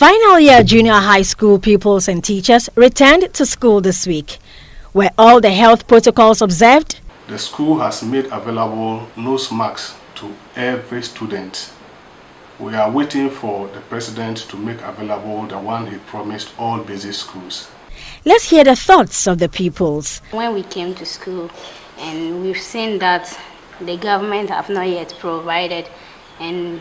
Final year junior high school pupils and teachers returned to school this week. Were all the health protocols observed? The school has made available nose masks to every student. We are waiting for the president to make available the one he promised all basic schools. Let's hear the thoughts of the pupils. When we came to school and we've seen that the government have not yet provided, and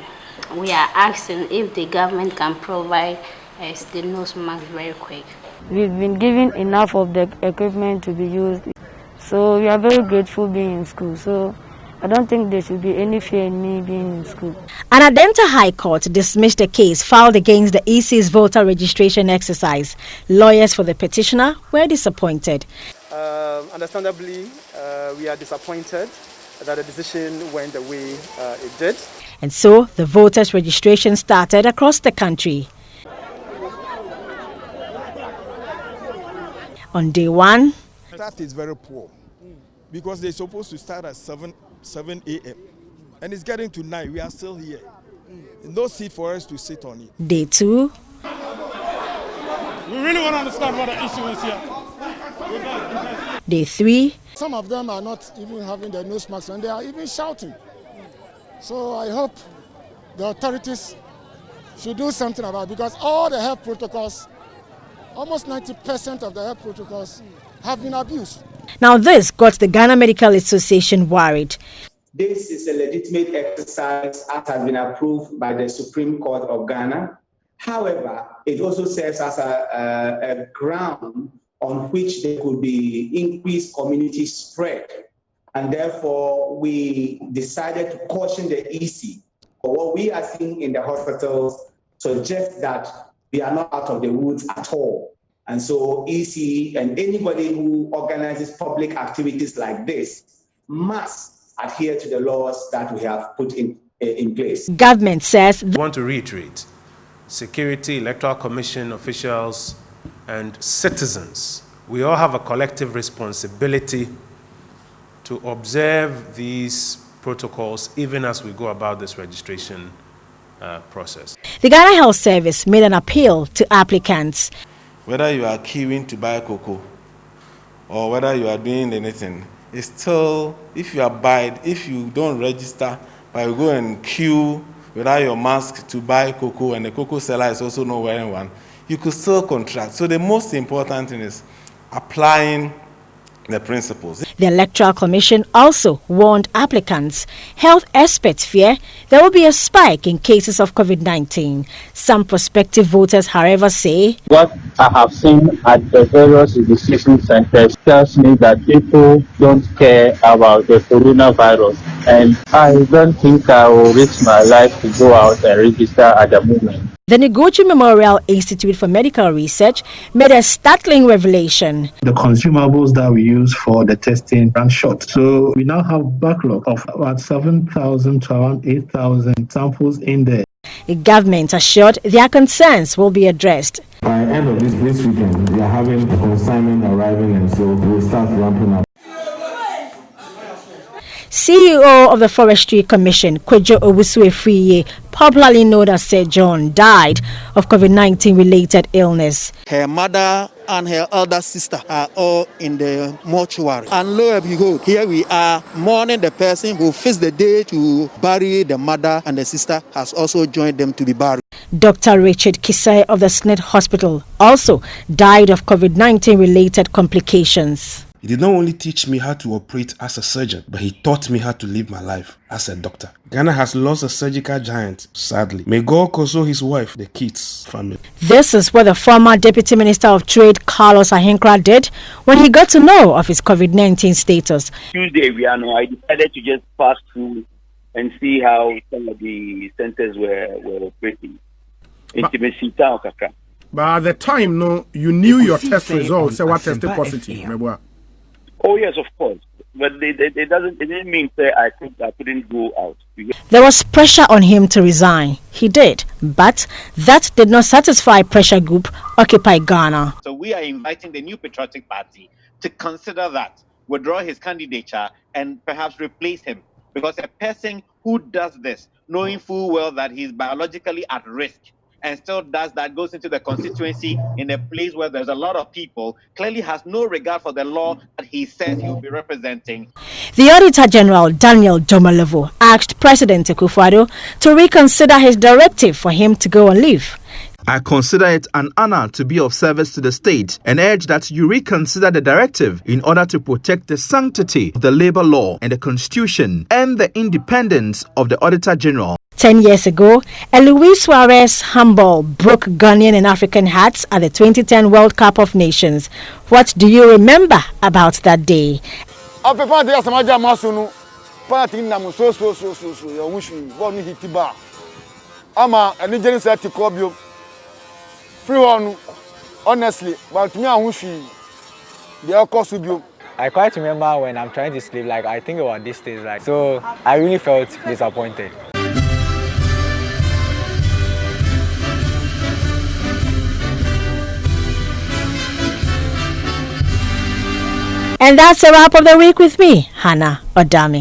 we are asking if the government can provide us the nose mask very quick. We've been given enough of the equipment to be used, so we are very grateful being in school. So I don't think there should be any fear in me being in school. An Adenta High Court dismissed the case filed against the EC's voter registration exercise. Lawyers for the petitioner were disappointed. Understandably, we are disappointed that the decision went the way it did. And so the voters' registration started across the country. On day one, that is very poor because they're supposed to start at 7 a.m. and it's getting to 9. We are still here. No seat for us to sit on it. Day two. We really want to understand what the issue is here. Day three. Some of them are not even having their nose masks and they are even shouting. So I hope the authorities should do something about it because all the health protocols, almost 90% of the health protocols have been abused. Now this got the Ghana Medical Association worried. This is a legitimate exercise as has been approved by the Supreme Court of Ghana. However, it also serves as a ground on which there could be increased community spread. And therefore, we decided to caution the EC. For what we are seeing in the hospitals suggests that we are not out of the woods at all. And so EC and anybody who organizes public activities like this must adhere to the laws that we have put in place. Government says... I want to reiterate, security, electoral commission officials, and citizens, we all have a collective responsibility to observe these protocols even as we go about this registration process. The Ghana Health Service made an appeal to applicants. Whether you are queuing to buy cocoa or whether you are doing anything, it's still, if you don't register, but you go and queue without your mask to buy cocoa and the cocoa seller is also not wearing one, you could still contract. So the most important thing is applying the principles. The Electoral Commission also warned applicants. Health experts fear there will be a spike in cases of COVID-19. Some prospective voters, however, say, what I have seen at the various registration centers tells me that people don't care about the coronavirus, and I don't think I will risk my life to go out and register at the moment. The Noguchi Memorial Institute for Medical Research made a startling revelation. The consumables that we use for the testing ran short. So we now have backlog of about 7,000 to around 8,000 samples in there. The government assured their concerns will be addressed. By the end of this weekend, we are having a consignment arriving, and so we'll start ramping up. CEO of the Forestry Commission, Kwejo Owusu-Efriye, popularly known as Sir John, died of COVID-19 related illness. Her mother and her elder sister are all in the mortuary. And lo and behold, here we are mourning the person who fixed the day to bury the mother, and the sister has also joined them to be buried. Dr. Richard Kisai of the Snit Hospital also died of COVID-19 related complications. He did not only teach me how to operate as a surgeon, but he taught me how to live my life as a doctor. Ghana has lost a surgical giant, sadly. May God console his wife, the Keats family. This is what the former Deputy Minister of Trade, Carlos Ahenkra, did when he got to know of his COVID-19 status. Tuesday, I decided to just pass through and see how some of the centers were operating. But at the time, no, you knew your test results, so what tested positive. Oh yes, of course, but it didn't mean that I couldn't go out. There was pressure on him to resign. He did, but that did not satisfy pressure group Occupy Ghana. So we are inviting the New Patriotic Party to consider that, withdraw his candidature, and perhaps replace him, because a person who does this, knowing full well that he's biologically at risk, and still does that, goes into the constituency in a place where there's a lot of people, clearly has no regard for the law that he says he will be representing. The Auditor General, Daniel Domelevo, asked President Akufo-Addo to reconsider his directive for him to go on leave. I consider it an honor to be of service to the state and urge that you reconsider the directive in order to protect the sanctity of the labor law and the constitution and the independence of the Auditor General. 10 years ago, a Luis Suarez handball broke Ghanaian and African hearts at the 2010 World Cup of Nations. What do you remember about that day? Honestly, but me I quite remember when I'm trying to sleep, like I think about this stage, like so I really felt disappointed. And that's a wrap of the week with me, Hannah Odami.